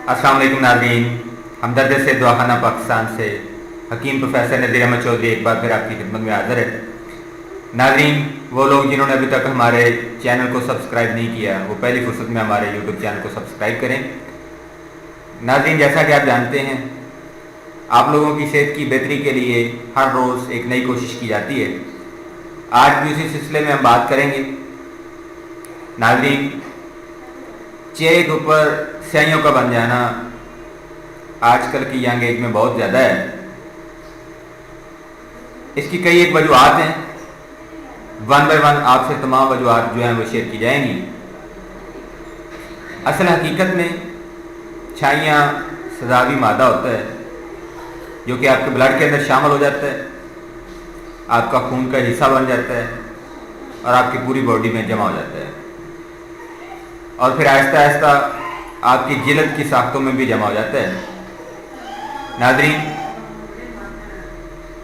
अस्सलाम वालेकुम नाज़रीन, हमदर्द से दुआखाना पाकिस्तान से हकीम प्रोफेसर नज़ीर अहमद चौधरी एक बार फिर आपकी खिदमत में हाज़िर है। नाज़रीन, वो लोग जिन्होंने अभी तक हमारे चैनल को सब्सक्राइब नहीं किया वो पहली फुर्सत में हमारे यूट्यूब चैनल को सब्सक्राइब करें। नाज़रीन, जैसा कि आप जानते हैं, आप लोगों की सेहत की बेहतरी के लिए हर रोज़ एक नई कोशिश की जाती है। आज भी उसी सिलसिले में हम बात करेंगे। नाज़रीन, चेहरे के ऊपर स्याहियों का बन जाना आजकल की यंग एज में बहुत ज़्यादा है। इसकी कई एक वजूहत हैं। वन बाय वन आपसे तमाम वजूहत जो हैं वो शेयर की जाएंगी। असल हकीकत में छाइयाँ सजावी मादा होता है जो कि आपके ब्लड के अंदर शामिल हो जाता है, आपका खून का हिस्सा बन जाता है और आपकी पूरी बॉडी में जमा हो जाता है और फिर आहिस्ता आहिस्ता आपकी जिल्द की साख्तों में भी जमा हो जाता है। नाज़रीन,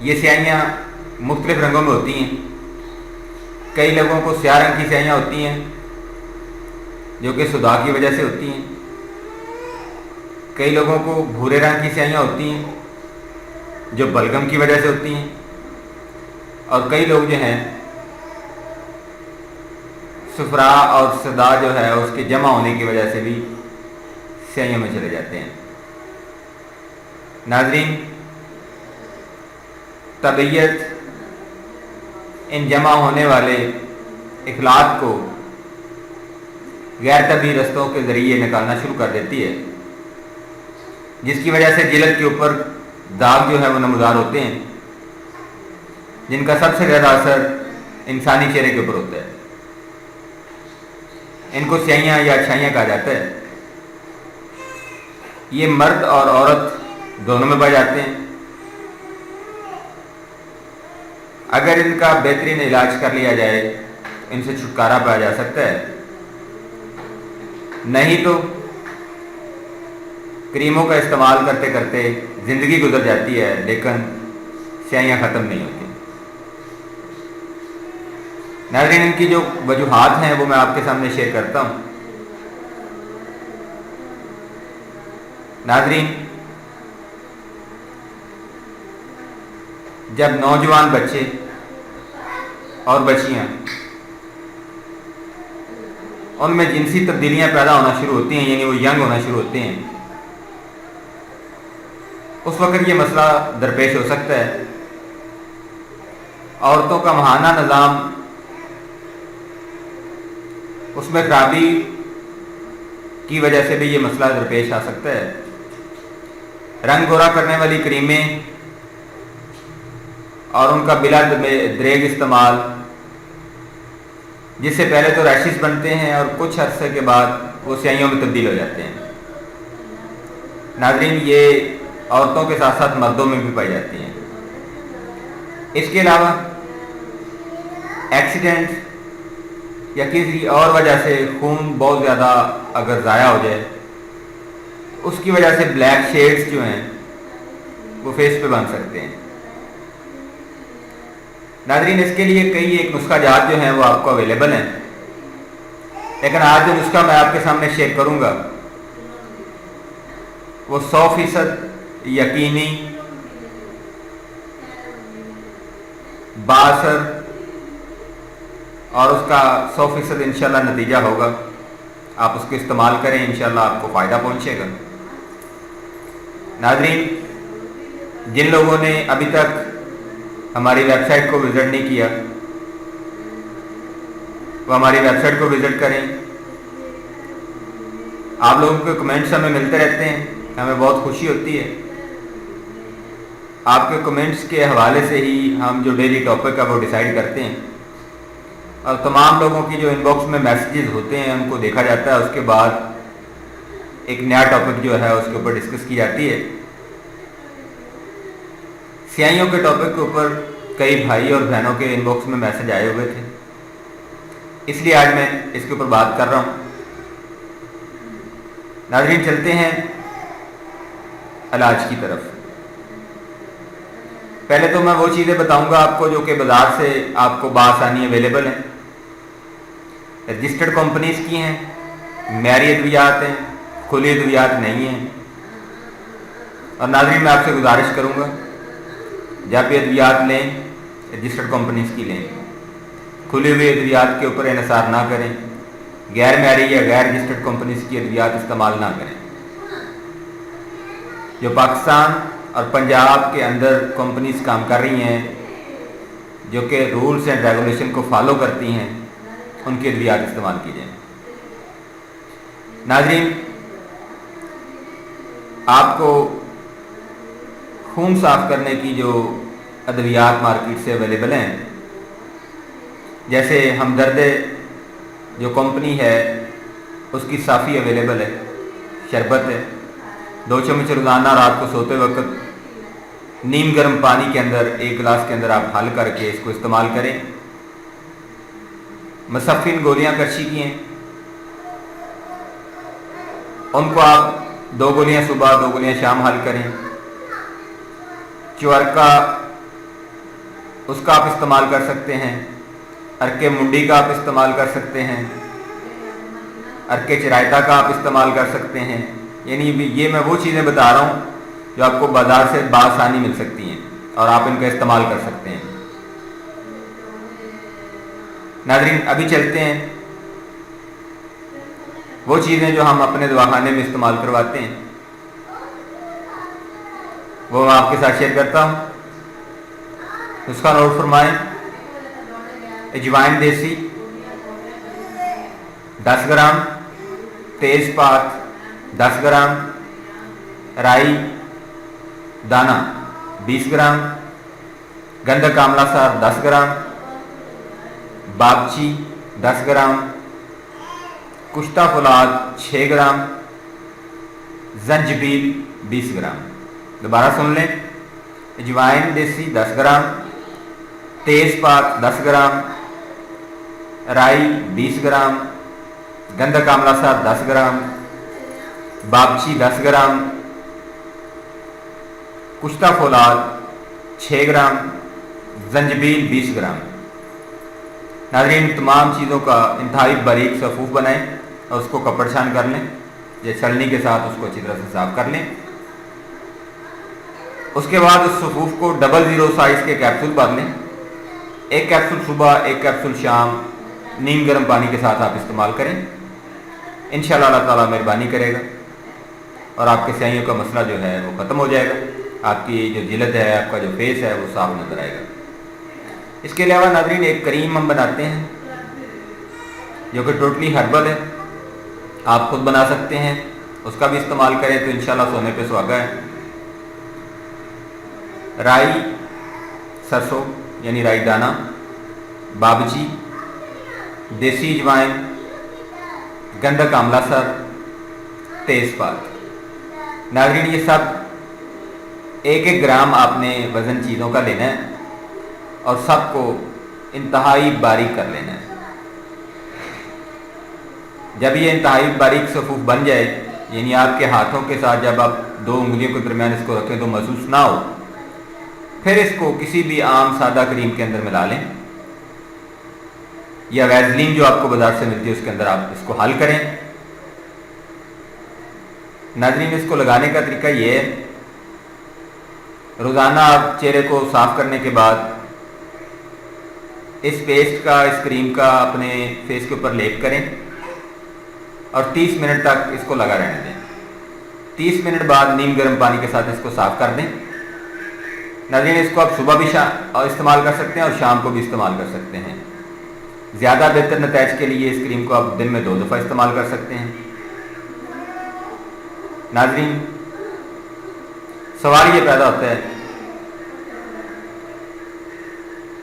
ये स्याहियाँ मुख्तलिफ रंगों में होती हैं। कई लोगों को स्याह रंग की स्याहियाँ होती हैं जो कि सुदाह की वजह से होती हैं। कई लोगों को भूरे रंग की स्याहियाँ होती हैं जो बलगम की वजह से होती हैं और कई लोग जो हैं सुफरा और सदा जो है उसके जमा होने की वजह से भी स्याहियों में चले जाते हैं। नाज़रीन, तबीयत इन जमा होने वाले इखलात को गैर तबी रस्तों के ज़रिए निकालना शुरू कर देती है, जिसकी वजह से जिल्द के ऊपर दाग जो है वो नमूदार होते हैं, जिनका सबसे ज़्यादा असर इंसानी चेहरे के ऊपर होता है। इनको स्याहियाँ या अच्छाइयाँ कहा जाता है। ये मर्द और औरत दोनों में पाए जाते हैं। अगर इनका बेहतरीन इलाज कर लिया जाए तो इनसे छुटकारा पाया जा सकता है, नहीं तो क्रीमों का इस्तेमाल करते करते ज़िंदगी गुजर जाती है लेकिन स्याहियाँ ख़त्म नहीं होती। नाज़रीन, इनकी जो वजूहात हैं वो मैं आपके सामने शेयर करता हूँ। नाज़रीन, जब नौजवान बच्चे और बच्चियाँ उनमें जिनसी तब्दीलियाँ पैदा होना शुरू होती हैं, यानी वो यंग होना शुरू होते हैं, उस वक़्त ये मसला दरपेश हो सकता है। औरतों का माहाना निज़ाम उसमें खराबी की वजह से भी ये मसला दरपेश आ सकता है। रंग गोरा करने वाली क्रीमें और उनका बिला दरेग इस्तेमाल, जिससे पहले तो रैशेस बनते हैं और कुछ अरसे के बाद वो स्याहियों में तब्दील हो जाते हैं। नाज़रीन, ये औरतों के साथ साथ मर्दों में भी पाई जाती हैं। इसके अलावा एक्सीडेंट या किसी और वजह से खून बहुत ज़्यादा अगर ज़ाया हो जाए, उसकी वजह से ब्लैक शेड्स जो हैं वो फेस पे बन सकते हैं। नाज़रीन, इसके लिए कई एक नुस्खा जात जो हैं वो आपको अवेलेबल हैं, लेकिन आज जो नुस्खा मैं आपके सामने शेयर करूंगा वो 100% यकीनी, बाअसर और उसका 100% इंशाल्लाह नतीजा होगा। आप उसको इस्तेमाल करें, इंशाल्लाह आपको फ़ायदा पहुंचेगा। नाज़रीन, जिन लोगों ने अभी तक हमारी वेबसाइट को विज़िट नहीं किया वो हमारी वेबसाइट को विज़िट करें। आप लोगों के कमेंट्स हमें मिलते रहते हैं, हमें बहुत खुशी होती है। आपके कमेंट्स के हवाले से ही हम जो डेली टॉपिक है वो डिसाइड करते हैं और तमाम लोगों की जो इनबॉक्स में मैसेजेस होते हैं उनको देखा जाता है। उसके बाद एक नया टॉपिक जो है उसके ऊपर डिस्कस की जाती है। स्याहियों के टॉपिक के ऊपर कई भाई और बहनों के इनबॉक्स में मैसेज आए हुए थे, इसलिए आज मैं इसके ऊपर बात कर रहा हूँ। नाज़रीन, चलते हैं इलाज की तरफ। पहले तो मैं वो चीज़ें बताऊंगा आपको जो कि बाज़ार से आपको बआसानी अवेलेबल हैं, रजिस्टर्ड कंपनीज़ की हैं, मैरी अद्वियात हैं, खुली अद्वियात नहीं हैं। और नाज़रीन मैं आपसे गुजारिश करूँगा जब भी अद्वियात लें रजिस्टर्ड कंपनीज की लें, खुली हुई अद्वियात के ऊपर इन्हिसार ना करें, गैर मैरी या गैर रजिस्टर्ड कंपनीज की अद्वियात इस्तेमाल ना करें। जो पाकिस्तान और पंजाब के अंदर कंपनीज काम कर रही हैं जो कि रूल्स एंड रेगुलेशन को फॉलो करती हैं, उनकी अद्वियात इस्तेमाल की जाए। नाज़रीन आपको खून साफ करने की जो अद्वियात मार्केट से अवेलेबल हैं, जैसे हमदर्द जो कंपनी है उसकी साफ़ी अवेलेबल है, शरबत है, 2 चम्मच रोज़ाना रात को सोते वक्त नीम गर्म पानी के अंदर 1 गिलास के अंदर आप हल करके इसको इस्तेमाल करें। मसफ़िन गोलियां कच्ची की हैं, उनको आप 2 गोलियां सुबह 2 गोलियां शाम हल करें। चुअरका उसका आप इस्तेमाल कर सकते हैं, अर्के मुंडी का आप इस्तेमाल कर सकते हैं, अर्के चिरायता का आप इस्तेमाल कर सकते हैं। यानी ये मैं वो चीज़ें बता रहा हूँ जो आपको बाज़ार से बआसानी मिल सकती हैं और आप इनका इस्तेमाल कर सकते हैं। नाज़रीन अभी चलते हैं वो चीज़ें जो हम अपने दवाखाने में इस्तेमाल करवाते हैं, वो मैं आपके साथ शेयर करता हूँ। उसका नोट फरमाएं। अजवाइन देसी 10 ग्राम, तेज़पात 10 ग्राम, राई दाना 20 ग्राम, गंधक आंवला सार 10 ग्राम, बागची 10 ग्राम, कुश्ता फुलाद 6 ग्राम, जंजबील 20 ग्राम। दोबारा सुन लें। अजवाइन देसी 10 ग्राम, तेज़पात 10 ग्राम, राई 20 ग्राम, गंधक आंवला सार 10 ग्राम, बागची 10 ग्राम, कुश्ता फुलाद 6 ग्राम, जंजबील 20 ग्राम। नाज़रीन तमाम चीज़ों का इंतहाई बारीक सफ़ूफ बनाएं और उसको कपड़ छान कर लें या छलनी के साथ उसको अच्छी तरह से साफ कर लें। उसके बाद उस सफ़ूफ को 00 साइज़ के कैप्सूल भर लें। 1 कैप्सूल सुबह 1 कैप्सूल शाम नीम गर्म पानी के साथ आप इस्तेमाल करें। इंशाअल्लाह अल्लाह ताला मेहरबानी करेगा और आपके स्याहियों का मसला जो है वो ख़त्म हो जाएगा। आपकी जो जिल्द है, आपका जो फेस है वो साफ नज़र आएगा। इसके अलावा नाज़रीन एक क्रीम हम बनाते हैं जो कि टोटली हर्बल है, आप खुद बना सकते हैं, उसका भी इस्तेमाल करें तो इंशाल्लाह सोने पे सुहागा है। राई सरसों यानी राई दाना, बाबची, देसी अजवाइन, गंधक आंवला सर, तेज़पात। नाज़रीन ये सब 1-1 ग्राम आपने वज़न चीज़ों का लेना है और सबको इंतहाई बारीक कर लेना है। जब ये इंतहाई बारीक सफ़ूफ बन जाए, यानी आपके हाथों के साथ जब आप 2 उंगलियों के दरमियान इसको रखें तो महसूस ना हो, फिर इसको किसी भी आम सादा क्रीम के अंदर मिला लें या वैज़लीन जो आपको बाजार से मिलती है उसके अंदर आप इसको हल करें। नाज़रीन इसको लगाने का तरीका ये है, रोज़ाना आप चेहरे को साफ़ करने के बाद इस पेस्ट का, इस क्रीम का अपने फेस के ऊपर लेप करें और 30 मिनट तक इसको लगा रहने दें। 30 मिनट बाद नीम गर्म पानी के साथ इसको साफ़ कर दें। नाज़रीन इसको आप सुबह भी इस्तेमाल कर सकते हैं और शाम को भी इस्तेमाल कर सकते हैं। ज़्यादा बेहतर नतीजे के लिए इस क्रीम को आप दिन में 2 दफ़ा इस्तेमाल कर सकते हैं। नाज़रीन सवाल ये पैदा होता है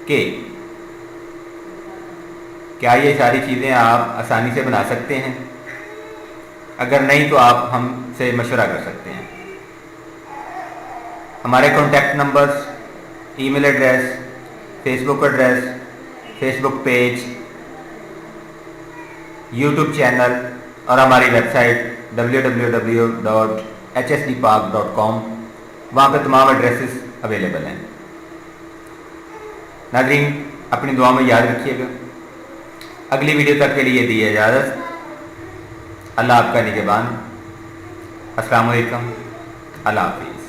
कि क्या ये सारी चीज़ें आप आसानी से बना सकते हैं? अगर नहीं तो आप हमसे मशवरा कर सकते हैं। हमारे contact numbers, email address, Facebook address, Facebook page, YouTube channel और हमारी वेबसाइट www.hsdpark.com, वहाँ पे तमाम एड्रेसेस अवेलेबल हैं। नाज़रीन अपनी दुआ में याद रखिएगा। अगली वीडियो तक के लिए दी इजाज़त। अल्लाह आपका निगहबान। السلام علیکم، اللہ حافظ۔